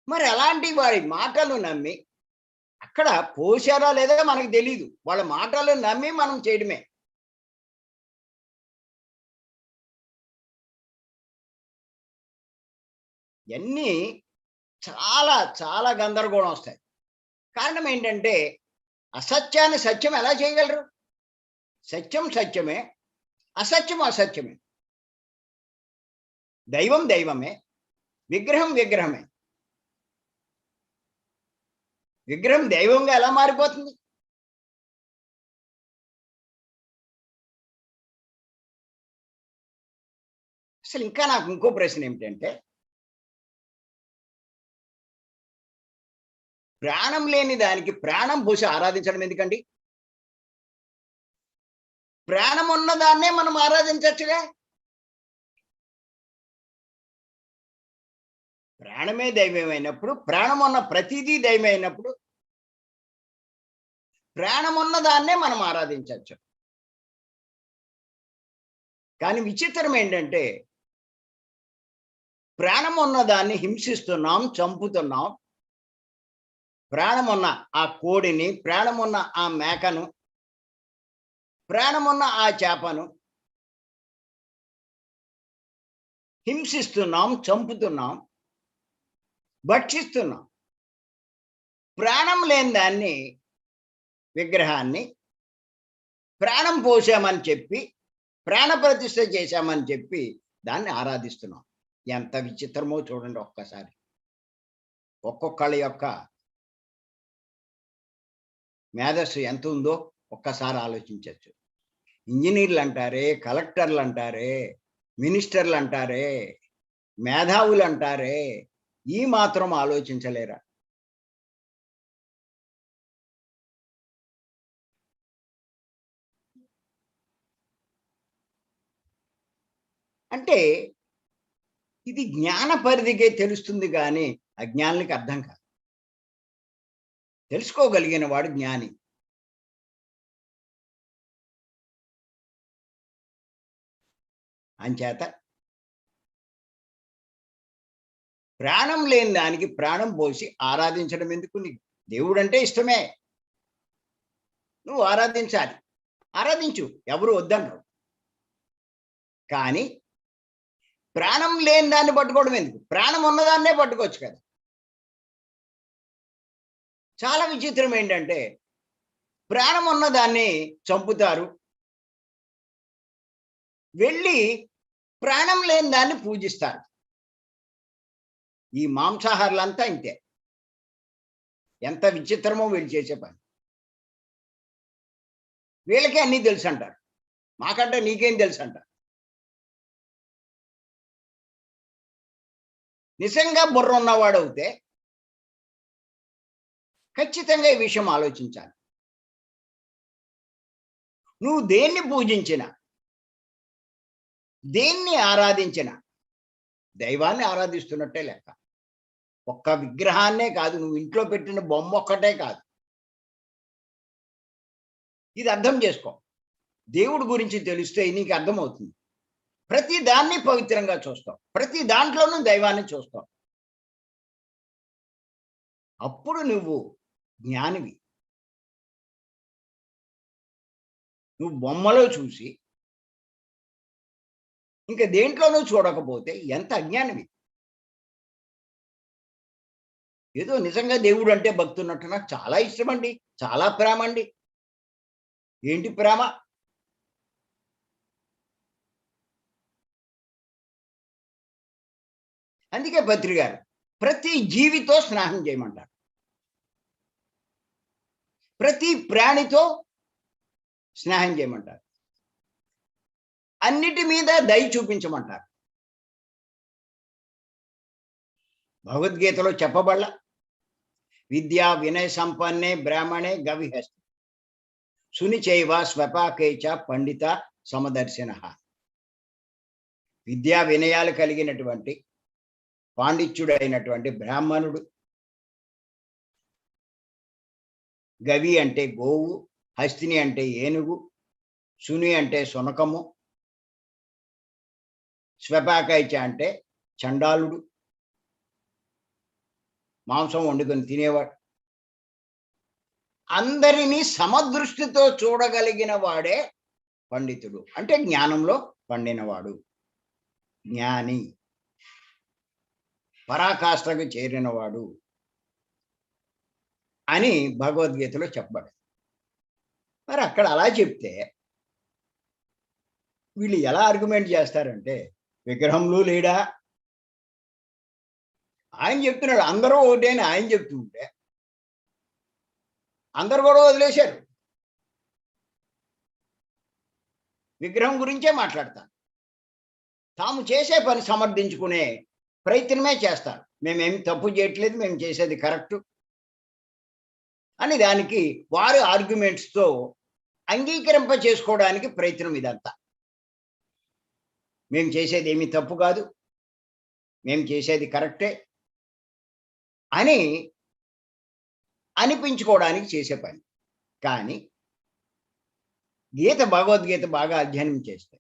మరి అలాంటి వారి మాటలు నమ్మి అక్కడ పోశారా లేదా మనకు తెలీదు. వాళ్ళ మాటలు నమ్మి మనం చేయడమే. ఇవన్నీ చాలా చాలా గందరగోళం వస్తాయి. కారణం ఏంటంటే అసత్యాన్ని సత్యం ఎలా చేయగలరు? సత్యం సత్యమే, అసత్యం అసత్యమే. దైవం దైవమే, విగ్రహం విగ్రహమే. విగ్రహం దైవంగా ఎలా మారిపోతుంది? అసలు ఇంకా నాకు ఇంకో ప్రశ్న ఏమిటంటే, ప్రాణం లేని దానికి ప్రాణం పోసి ఆరాధించడం ఎందుకండి? ప్రాణం ఉన్న దాన్నే మనం ఆరాధించచ్చుగా. ప్రాణమే దైవమైనప్పుడు, ప్రాణం ఉన్న ప్రతిదీ దైవమైనప్పుడు, ప్రాణం ఉన్న దాన్నే మనం ఆరాధించవచ్చు. కానీ విచిత్రం ఏంటంటే, ప్రాణం ఉన్న దాన్ని హింసిస్తున్నాం, చంపుతున్నాం. ప్రాణమున్న ఆ కోడిని, ప్రాణమున్న ఆ మేకను, ప్రాణమున్న ఆ చేపను హింసిస్తున్నాం, చంపుతున్నాం, భక్షిస్తున్నాం. ప్రాణం లేని దాన్ని, విగ్రహాన్ని ప్రాణం పోసామని చెప్పి, ప్రాణ ప్రతిష్ఠ చేశామని చెప్పి దాన్ని ఆరాధిస్తున్నాం. ఎంత విచిత్రమో చూడండి ఒక్కసారి. ఒక్కొక్కళ్ళ యొక్క మేధస్సు ఎంత ఉందో ఒక్కసారి ఆలోచించవచ్చు. ఇంజనీర్లు అంటారే, కలెక్టర్లు అంటారే, మినిస్టర్లు అంటారే, మేధావులు అంటారే, ఈ మాత్రం ఆలోచించలేరా? అంటే ఇది జ్ఞాన పరిధికే తెలుస్తుంది కానీ అజ్ఞానులకి అర్థం కాదు. తెలుసుకోగలిగిన వాడు జ్ఞాని. అంచేత ప్రాణం లేని దానికి ప్రాణం పోసి ఆరాధించడం ఎందుకు? నీకు దేవుడంటే ఇష్టమే, నువ్వు ఆరాధించాలి, ఆరాధించు, ఎవరు వద్దనరు. కానీ ప్రాణం లేని దాన్ని పట్టుకోవడం ఎందుకు? ప్రాణం ఉన్నదాన్నే పట్టుకోవచ్చు కదా. చాలా విచిత్రం ఏంటంటే ప్రాణం ఉన్నదాన్ని చంపుతారు, వెళ్ళి ప్రాణం లేని దాన్ని పూజిస్తారు. ఈ మాంసాహారులంతా ఇంతే. ఎంత విచిత్రమో వీళ్ళు చేసే పని. వీళ్ళకే అన్నీ తెలుసు అంటారు, మాకంటే నీకేం తెలుసు అంటారు. నిజంగా బుర్ర ఉన్నవాడు అవుతే ఖచ్చితంగా ఈ విషయం ఆలోచించాలి. నువ్వు దేన్ని పూజించినా, దేన్ని ఆరాధించినా దైవాన్ని ఆరాధిస్తున్నట్టే లెక్క. ఒక్క విగ్రహాన్నే కాదు, నువ్వు ఇంట్లో పెట్టిన బొమ్మ ఒక్కటే కాదు. ఇది అర్థం చేసుకో. దేవుడి గురించి తెలిస్తే నీకు అర్థమవుతుంది. ప్రతి దాన్ని పవిత్రంగా చూస్తాం, ప్రతి దాంట్లోనూ దైవాన్ని చూస్తాం. అప్పుడు నువ్వు జ్ఞానివి. నువ్వు బొమ్మలో చూసి ఇంక దేంట్లోనూ చూడకపోతే ఎంత అజ్ఞానివి. ఏదో నిజంగా దేవుడు అంటే భక్తి ఉన్నట్టు నాకు చాలా ఇష్టమండి, చాలా ప్రేమ అండి. ఏంటి ప్రేమ? అందుకే పత్రి గారు ప్రతి జీవితో స్నేహం చేయమంటారు, ప్రతి ప్రాణితో స్నేహం చేయమంటారు, అన్నిటి మీద దయ చూపించమంటారు. భగవద్గీతలో చెప్పబడ్ల విద్యా వినయ సంపన్నే బ్రాహ్మణే గవిహస్తి సునిచైవ స్వపాకేచ పండిత సమదర్శన. విద్యా వినయాలు కలిగినటువంటి పాండిత్యుడైనటువంటి బ్రాహ్మణుడు, గవి అంటే గోవు, హస్తిని అంటే ఏనుగు, సుని అంటే సునకము, స్వపాకైచ అంటే చండాలుడు, మాంసం వండుకొని తినేవాడు. అందరినీ సమదృష్టితో చూడగలిగిన వాడే పండితుడు, అంటే జ్ఞానంలో పండినవాడు, జ్ఞాని, పరాకాష్ఠకు చేరినవాడు అని భగవద్గీతలో చెప్పబడింది. మరి అక్కడ అలా చెప్తే వీళ్ళు ఎలా ఆర్గ్యుమెంట్ చేస్తారంటే, విగ్రహంలో లేడా? ఆయన చెప్తున్నాడు అందరూ ఒకటే అని ఆయన చెప్తూ ఉంటే అందరు కూడా వదిలేశారు. విగ్రహం గురించే మాట్లాడతారు, తాము చేసే పని సమర్థించుకునే ప్రయత్నమే చేస్తారు. మేమేమి తప్పు చేయట్లేదు, మేము చేసేది కరెక్టు అని దానికి వారి ఆర్గ్యుమెంట్స్తో అంగీకరింప చేసుకోవడానికి ప్రయత్నం ఇదంతా. మేము చేసేది ఏమీ తప్పు కాదు, మేము చేసేది కరెక్టే అని అనిపించుకోవడానికి చేసే పని. కానీ భగవద్గీత బాగా అధ్యయనం చేస్తే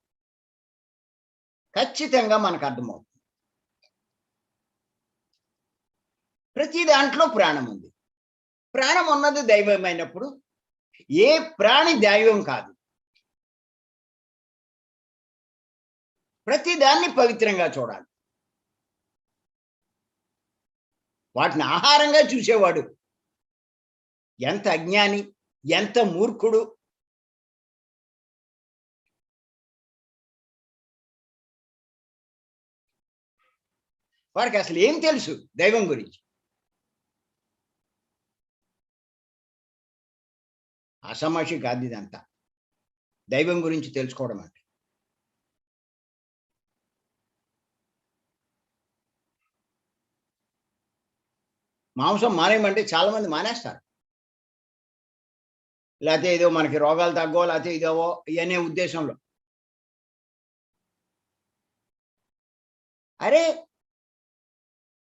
ఖచ్చితంగా మనకు అర్థమవుతుంది. ప్రతి దాంట్లో ప్రాణం ఉంది. ప్రాణం ఉన్నది దైవమైనప్పుడు ఏ ప్రాణి దైవం కాదు. ప్రతి దాన్ని పవిత్రంగా చూడాలి. వాటిని ఆహారంగా చూసేవాడు ఎంత అజ్ఞాని, ఎంత మూర్ఖుడు. వాడికి అసలు ఏం తెలుసు దైవం గురించి? అసమషి కాదు ఇదంతా దైవం గురించి తెలుసుకోవడం అంటే. మాంసం మానేయమంటే చాలా మంది మానేస్తారు. లేకపోతే ఏదో మనకి రోగాలు తగ్గో, లేకపోతే ఇదేవో ఇవనే ఉద్దేశంలో. అరే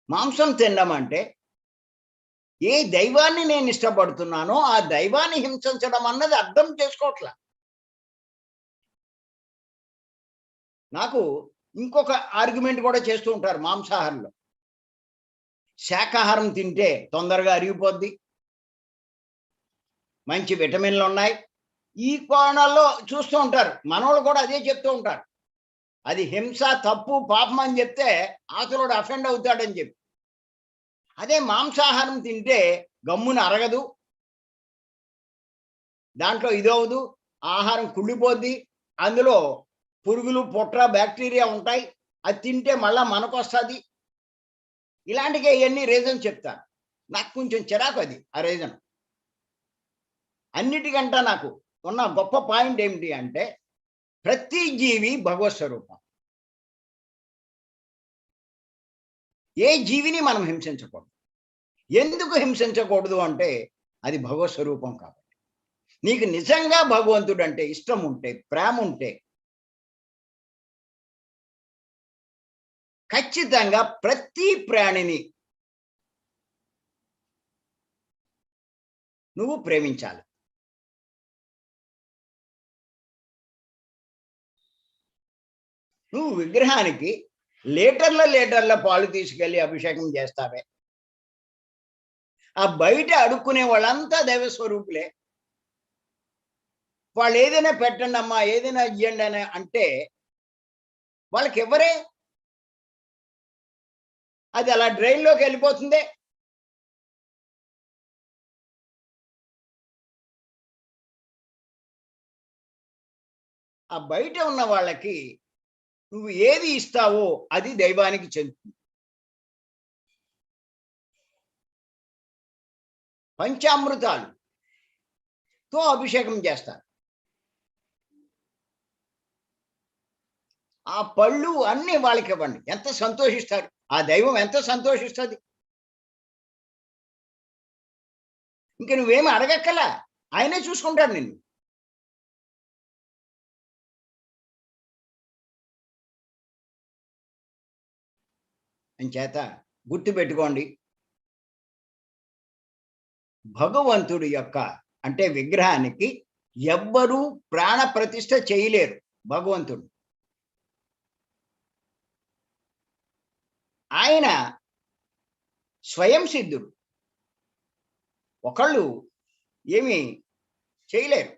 మాంసం తినడం అంటే ఏ దైవాన్ని నేను ఇష్టపడుతున్నానో ఆ దైవాన్ని హింసించడం అన్నది అర్థం చేసుకోవట్లా. నాకు ఇంకొక ఆర్గ్యుమెంట్ కూడా చేస్తూ ఉంటారు మాంసాహారంలో. శాకాహారం తింటే తొందరగా అరిగిపోద్ది, మంచి విటమిన్లు ఉన్నాయి, ఈ కోణాల్లో చూస్తూ ఉంటారు. మనోళ్ళు కూడా అదే చెప్తూ ఉంటారు. అది హింస, తప్పు, పాపం అని చెప్తే ఆతరుడు అఫెండ్ అవుతాడని చెప్పి. అదే మాంసాహారం తింటే గమ్మున అరగదు, దాంట్లో ఇదవదు, ఆహారం కుళ్ళిపోద్ది, అందులో పురుగులు, పుట్ర, బ్యాక్టీరియా ఉంటాయి, అది తింటే మళ్ళా మనకొస్తుంది. ఇలాంటివి ఇవన్నీ రీజన్ చెప్తారు. నాకు కొంచెం చిరాకు అది ఆ రీజన్. అన్నిటికంటే నాకు ఉన్న గొప్ప పాయింట్ ఏమిటి అంటే ప్రతి జీవి భగవత్ స్వరూపం. ఏ జీవిని మనం హింసించకూడదు. ఎందుకు హింసించకూడదు అంటే అది భగవత్ స్వరూపం కాబట్టి. నీకు నిజంగా భగవంతుడు అంటే ఇష్టం ఉంటే, ప్రేమ ఉంటే ఖచ్చితంగా ప్రతి ప్రాణిని నువ్వు ప్రేమించాలి. నువ్వు విగ్రహానికి లీటర్ల పాలు తీసుకెళ్ళి అభిషేకం చేస్తావే. ఆ బయట అడుక్కునే వాళ్ళంతా దైవ స్వరూపులే. వాళ్ళు ఏదైనా పెట్టండి అమ్మా, ఏదైనా ఇయ్యండి అని అంటే వాళ్ళకి ఎవరే, అది అలా డ్రైన్లోకి వెళ్ళిపోతుందే. ఆ బయట ఉన్న వాళ్ళకి నువ్వు ఏది ఇస్తావో అది దైవానికి చెందుతుంది. పంచామృతాలుతో అభిషేకం చేస్తారు. ఆ పళ్ళు అన్నీ వాళ్ళకి ఇవ్వండి, ఎంత సంతోషిస్తారు. ఆ దైవం ఎంత సంతోషిస్తుంది. ఇంక నువ్వేమి అడగక్కలా, ఆయనే చూసుకుంటాడు నిన్ను. అంచేత గుర్తుపెట్టుకోండి, భగవంతుడి యొక్క అంటే విగ్రహానికి ఎవ్వరూ ప్రాణ ప్రతిష్ఠ చేయలేరు. భగవంతుడు ఆయన స్వయం సిద్ధుడు, ఒకళ్ళు ఏమి చేయలేరు.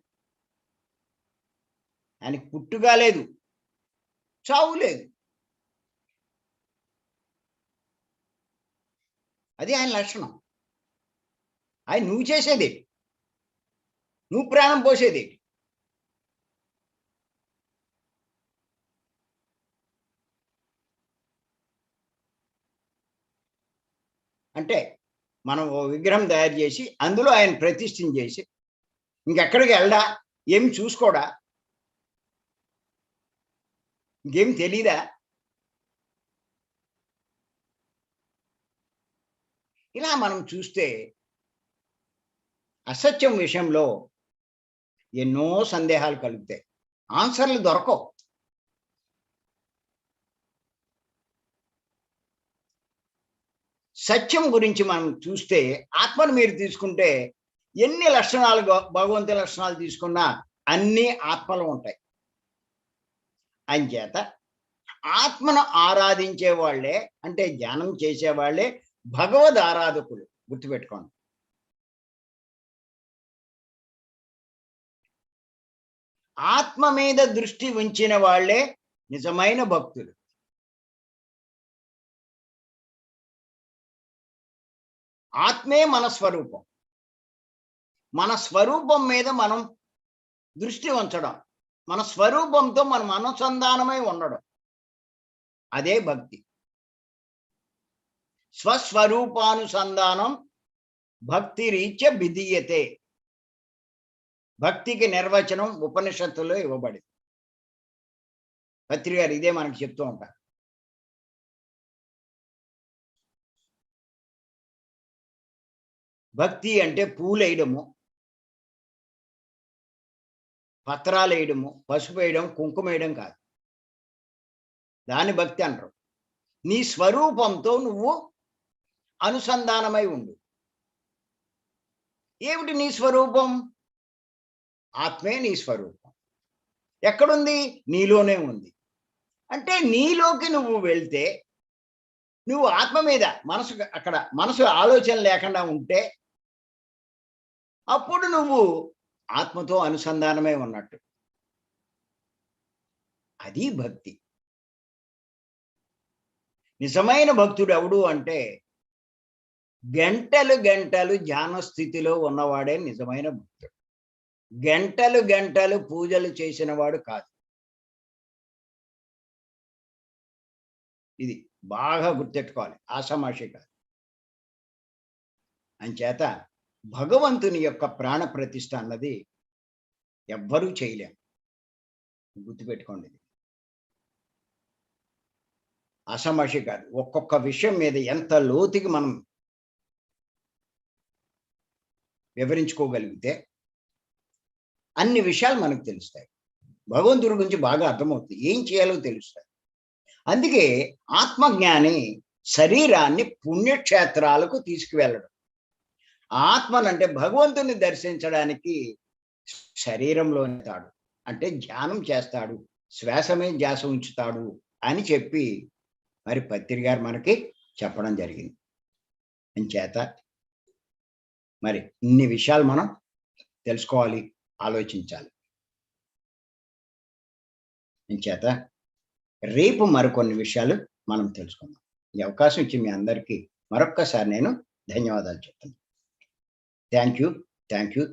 ఆయనకి పుట్టుగా లేదు, చావు లేదు. అది ఆయన లక్షణం. ఆయన నువ్వు చేసేది, నువ్వు ప్రాణం పోసేది. అంటే మనం ఓ విగ్రహం తయారు చేసి అందులో ఆయన ప్రతిష్ఠం చేసి ఇంకెక్కడికి వెళ్ళడా, ఏమి చూసుకోడా, ఇంకేం తెలీదా? ఇలా మనం చూస్తే అసత్యం విషయంలో ఎన్నో సందేహాలు కలుగుతాయి, ఆన్సర్లు దొరకవు. సత్యం గురించి మనం చూస్తే ఆత్మను మీరు తీసుకుంటే ఎన్ని లక్షణాలు భగవంతుని లక్షణాలు తీసుకున్నా అన్ని ఆత్మలు ఉంటాయి. అంచేత ఆత్మను ఆరాధించే వాళ్ళే అంటే ధ్యానం చేసేవాళ్లే భగవద్ ఆరాధకులు. గుర్తుపెట్టుకోండి. ఆత్మ మీద దృష్టి ఉంచిన వాళ్ళే నిజమైన భక్తులు. ఆత్మే మన స్వరూపం. మన స్వరూపం మీద మనం దృష్టి ఉంచడం, మన స్వరూపంతో మనం అనుసంధానమై ఉండడం, అదే భక్తి. స్వస్వరూపానుసంధానం భక్తి రీత్య విధీయతే. భక్తికి నిర్వచనం ఉపనిషత్తులో ఇవ్వబడింది. పత్రి గారు ఇదే మనకు చెప్తూ ఉంటారు. భక్తి అంటే పూలేయడము, పత్రాలు వేయడము, పసుపు వేయడం, కుంకుమ వేయడం కాదు. దాని భక్తి అంటారు. నీ స్వరూపంతో నువ్వు అనుసంధానమై ఉండు. ఏమిటి నీ స్వరూపం? ఆత్మే నీ స్వరూపం. ఎక్కడుంది? నీలోనే ఉంది. అంటే నీలోకి నువ్వు వెళ్తే, నువ్వు ఆత్మ మీద మనసు, అక్కడ మనసు ఆలోచన లేకుండా ఉంటే అప్పుడు నువ్వు ఆత్మతో అనుసంధానమై ఉన్నట్టు. అది భక్తి. నిజమైన భక్తుడు ఎవడు అంటే గంటలు గంటలు ధ్యాన స్థితిలో ఉన్నవాడే నిజమైన భక్తుడు. గంటలు గంటలు పూజలు చేసిన వాడు కాదు. ఇది బాగా గుర్తెట్టుకోవాలి, ఆషామాషి కాదు. అంచేత భగవంతుని యొక్క ప్రాణ ప్రతిష్ఠ అన్నది ఎవ్వరూ చేయలేము. గుర్తుపెట్టుకోండి, ఆషామాషి కాదు. ఒక్కొక్క విషయం మీద ఎంత లోతుకి మనం వివరించుకోగలిగితే అన్ని విషయాలు మనకు తెలుస్తాయి. భగవంతుడి గురించి బాగా అర్థమవుతుంది, ఏం చేయాలో తెలుస్తాయి. అందుకే ఆత్మజ్ఞాని శరీరాన్ని పుణ్యక్షేత్రాలకు తీసుకువెళ్ళడం. ఆత్మనంటే భగవంతుని దర్శించడానికి శరీరంలో ఉంటాడు, అంటే ధ్యానం చేస్తాడు, శ్వాస మీద ధ్యాస ఉంచుతాడు అని చెప్పి మరి పత్రి గారు మనకి చెప్పడం జరిగింది. అంచేత మరి ఇన్ని విషయాలు మనం తెలుసుకోవాలి, ఆలోచించాలి. అంచేత రేపు మరికొన్ని విషయాలు మనం తెలుసుకుందాం. ఈ అవకాశం ఇచ్చి మీ అందరికీ మరొక్కసారి నేను ధన్యవాదాలు చెప్తున్నాను. Thank you. Thank you.